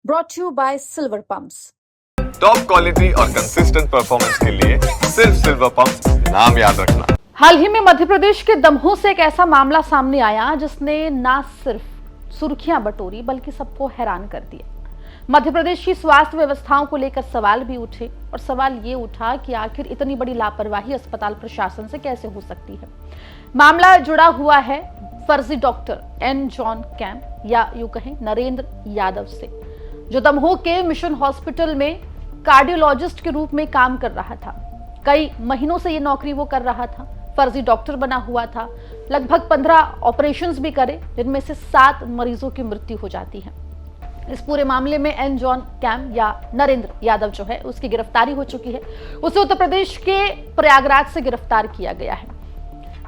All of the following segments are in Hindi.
brought to you by Silver Pumps. Top quality और कंसिस्टेंट परफॉर्मेंस के लिए सिर्फ सिल्वर पंप्स नाम याद रखना। हाल ही में मध्य प्रदेश के दमोह से एक ऐसा मामला सामने आया जिसने ना सिर्फ सुर्खियां बटोरी बल्कि सबको हैरान कर दिया। मध्य प्रदेश की स्वास्थ्य व्यवस्थाओं को लेकर सवाल भी उठे और सवाल ये उठा कि आखिर इतनी बड़ी लापरवाही अस्पताल प्रशासन से कैसे हो सकती है। मामला जुड़ा हुआ है फर्जी डॉक्टर एन जॉन कैम्प या यूं कहें नरेंद्र यादव से, जो दमोह के मिशन हॉस्पिटल में कार्डियोलॉजिस्ट के रूप में काम कर रहा था। कई महीनों से ये नौकरी वो कर रहा था, फर्जी डॉक्टर बना हुआ था। लगभग 15 ऑपरेशंस भी करे, जिनमें से 7 मरीजों की मृत्यु हो जाती है। इस पूरे मामले में एन जॉन कैम या नरेंद्र यादव जो है उसकी गिरफ्तारी हो चुकी है। उसे उत्तर प्रदेश के प्रयागराज से गिरफ्तार किया गया है।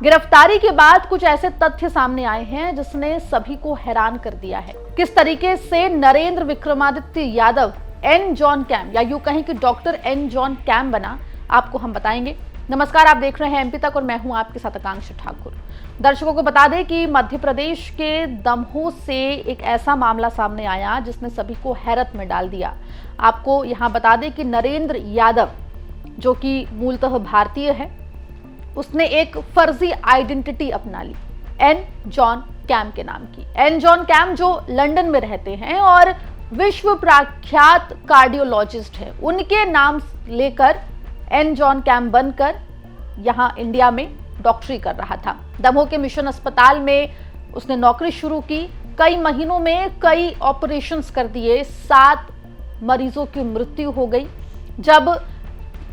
गिरफ्तारी के बाद कुछ ऐसे तथ्य सामने आए हैं जिसने सभी को हैरान कर दिया है। किस तरीके से नरेंद्र विक्रमादित्य यादव एन जॉन कैम या यूं कहें कि डॉक्टर एन जॉन कैम बना, आपको हम बताएंगे। नमस्कार, आप देख रहे हैं एमपी तक और मैं हूं आपके साथ आकांक्षा ठाकुर। दर्शकों को बता दें कि मध्य प्रदेश के दमोह से एक ऐसा मामला सामने आया जिसने सभी को हैरत में डाल दिया। आपको यहां बता दें कि नरेंद्र यादव, जो कि मूलतः भारतीय है, उसने एक फर्जी आइडेंटिटी अपना ली एन जॉन कैम के नाम की। एन जॉन कैम जो लंदन में रहते हैं और विश्व प्रख्यात कार्डियोलॉजिस्ट है, उनके नाम लेकर एन जॉन कैम बनकर यहां इंडिया में डॉक्टरी कर रहा था। दमोह के मिशन अस्पताल में उसने नौकरी शुरू की। कई महीनों में कई ऑपरेशंस कर दिए, 7 मरीजों की मृत्यु हो गई। जब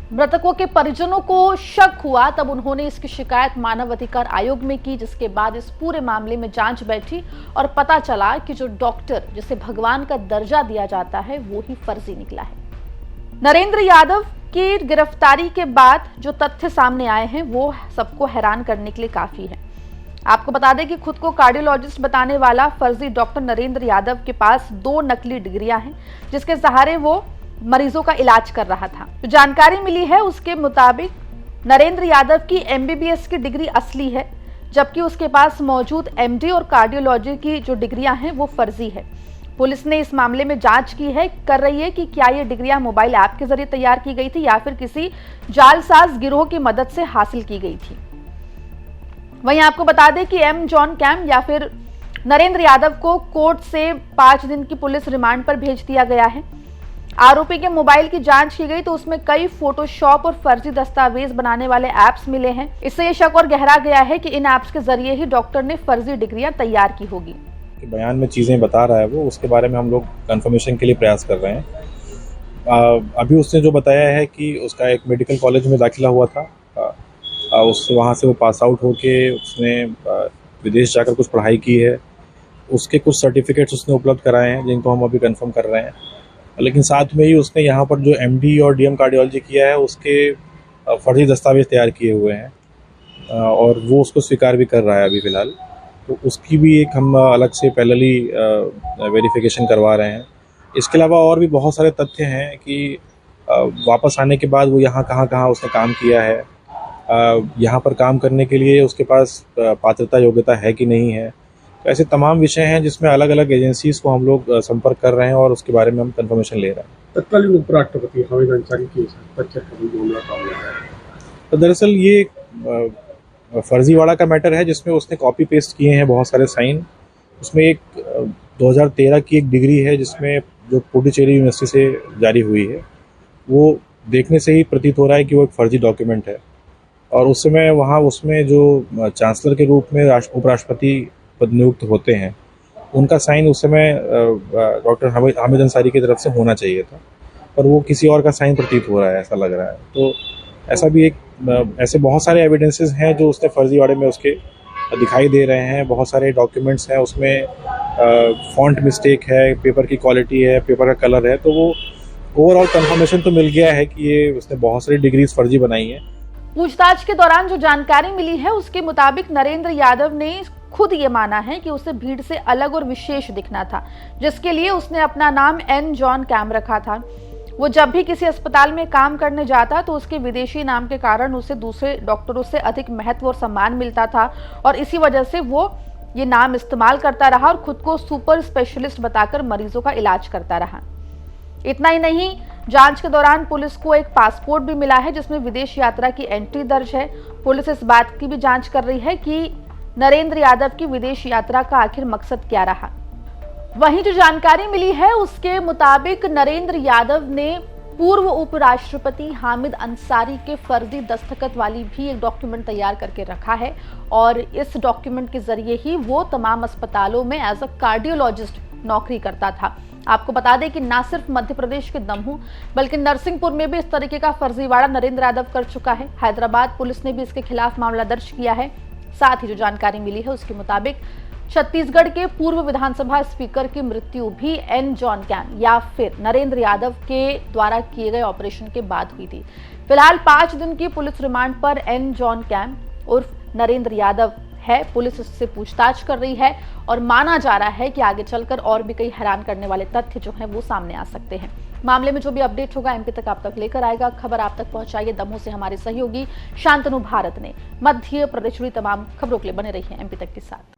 मृतकों के परिजनों को शक हुआ तब उन्होंने इसकी शिकायत मानव अधिकार आयोग में की, जिसके बाद इस पूरे मामले में जांच बैठी और पता चला कि जो डॉक्टर जिसे भगवान का दर्जा दिया जाता है वो ही फर्जी निकला है। नरेंद्र यादव की गिरफ्तारी के बाद जो तथ्य सामने आए हैं वो सबको हैरान करने के लिए काफी है। आपको बता दें कि खुद को कार्डियोलॉजिस्ट बताने वाला फर्जी डॉक्टर नरेंद्र यादव के पास 2 नकली डिग्रियां हैं, जिसके सहारे वो मरीजों का इलाज कर रहा था। जो जानकारी मिली है उसके मुताबिक नरेंद्र यादव की एमबीबीएस की डिग्री असली है, जबकि उसके पास मौजूद एमडी और कार्डियोलॉजी की जो डिग्रियां हैं वो फर्जी है। पुलिस ने इस मामले में जांच कर रही है कि क्या ये डिग्रियां मोबाइल ऐप के जरिए तैयार की गई थी या फिर किसी जालसाज गिरोह की मदद से हासिल की गई थी। वहीं आपको बता दें कि एम जॉन कैम या फिर नरेंद्र यादव को कोर्ट से 5 दिन की पुलिस रिमांड पर भेज दिया गया है। आरोपी के मोबाइल की जांच की गई तो उसमें कई फोटोशॉप और फर्जी दस्तावेज बनाने वाले ऐप्स मिले हैं। इससे ये शक और गहरा गया है कि इन ऐप्स के जरिए ही डॉक्टर ने फर्जी डिग्रियां तैयार की होगी। बयान में चीज़ें बता रहा है वो, उसके बारे में हम लोग कंफर्मेशन के लिए प्रयास कर रहे हैं। अभी उसने जो बताया है कि उसका एक मेडिकल कॉलेज में दाखिला हुआ था, वहाँ से वो पास आउट होके उसने विदेश जाकर कुछ पढ़ाई की है। उसके कुछ सर्टिफिकेट्स उसने उपलब्ध कराए हैं जिनको हम अभी कंफर्म कर रहे हैं। लेकिन साथ में ही उसने यहाँ पर जो एमडी और डीएम कार्डियोलॉजी किया है उसके फर्जी दस्तावेज तैयार किए हुए हैं और वो उसको स्वीकार भी कर रहा है अभी फ़िलहाल। तो उसकी भी एक हम अलग से पैरेलली वेरिफिकेशन करवा रहे हैं। इसके अलावा और भी बहुत सारे तथ्य हैं कि वापस आने के बाद वो यहाँ कहाँ उसने काम किया है, यहाँ पर काम करने के लिए उसके पास पात्रता योग्यता है कि नहीं है। तो ऐसे तमाम विषय हैं जिसमें अलग अलग एजेंसीज को हम लोग संपर्क कर रहे हैं और उसके बारे में हम कंफर्मेशन ले रहे हैं। तत्कालीन उपराष्ट्रपति हामिद अंसारी की तथ्य मामला सामने आया है। तो दरअसल ये फर्जीवाड़ा का मैटर है जिसमें उसने कॉपी पेस्ट किए हैं बहुत सारे साइन। उसमें एक 2013 की एक डिग्री है जिसमें जो पुडुचेरी यूनिवर्सिटी से जारी हुई है, वो देखने से ही प्रतीत हो रहा है कि वो एक फर्जी डॉक्यूमेंट है। और उस समय वहाँ उसमें जो चांसलर के रूप में उपराष्ट्रपति पद नियुक्त होते हैं उनका साइन उस समय डॉक्टर हामिद अंसारी की तरफ से होना चाहिए था, पर वो किसी और का साइन प्रतीत हो रहा है, ऐसा लग रहा है। तो ऐसा भी ऐसे बहुत सारे एविडेंसेस हैं जो उसने फर्जीवाड़े में उसके दिखाई दे रहे हैं। बहुत सारे डॉक्यूमेंट्स हैं, उसमें फॉन्ट मिस्टेक है, पेपर की क्वालिटी है, पेपर का कलर है। तो वो ओवरऑल कंफर्मेशन तो मिल गया है कि ये उसने बहुत सारी डिग्रीज फर्जी बनाई हैं। पूछताछ के दौरान जो जानकारी मिली है उसके मुताबिक नरेंद्र यादव ने खुद ये माना है कि उसे भीड़ से अलग और विशेष दिखना था, जिसके लिए उसने अपना नाम एन जॉन कैम रखा था। वो जब भी किसी अस्पताल में काम करने जाता तो उसके विदेशी नाम के कारण उसे दूसरे डॉक्टरों से अधिक महत्व और सम्मान मिलता था और इसी वजह से वो ये नाम इस्तेमाल करता रहा और खुद को सुपर स्पेशलिस्ट बताकर मरीजों का इलाज करता रहा। इतना ही नहीं, जांच के दौरान पुलिस को एक पासपोर्ट भी मिला है जिसमें विदेश यात्रा की एंट्री दर्ज है। पुलिस इस बात की भी जांच कर रही है कि नरेंद्र यादव की विदेश यात्रा का आखिर मकसद क्या रहा। वहीं जो जानकारी मिली है उसके मुताबिक नरेंद्र यादव ने पूर्व उपराष्ट्रपति हामिद अंसारी के फर्जी दस्तखत वाली भी एक डॉक्यूमेंट तैयार करके रखा है और इस डॉक्यूमेंट के जरिए ही वो तमाम अस्पतालों में एज अ कार्डियोलॉजिस्ट नौकरी करता था। आपको बता दें कि न सिर्फ मध्य प्रदेश के दमोह बल्कि नरसिंहपुर में भी इस तरीके का फर्जीवाड़ा नरेंद्र यादव कर चुका है। हैदराबाद पुलिस ने भी इसके खिलाफ मामला दर्ज किया है। साथ ही जो जानकारी मिली है उसके मुताबिक छत्तीसगढ़ के पूर्व विधानसभा स्पीकर की मृत्यु भी एन जॉन कैम या फिर नरेंद्र यादव के द्वारा किए गए ऑपरेशन के बाद हुई थी। फिलहाल 5 दिन की पुलिस रिमांड पर एन जॉन कैम उर्फ नरेंद्र यादव है। पुलिस इससे पूछताछ कर रही है और माना जा रहा है कि आगे चलकर और भी कई हैरान करने वाले तथ्य जो हैं वो सामने आ सकते हैं। मामले में जो भी अपडेट होगा एमपी तक आप तक लेकर आएगा। खबर आप तक पहुंचाइए दमोह से हमारे सहयोगी शांतनु भारत ने। मध्य प्रदेश जुड़ी तमाम खबरों के लिए बने रही है एमपी तक के साथ।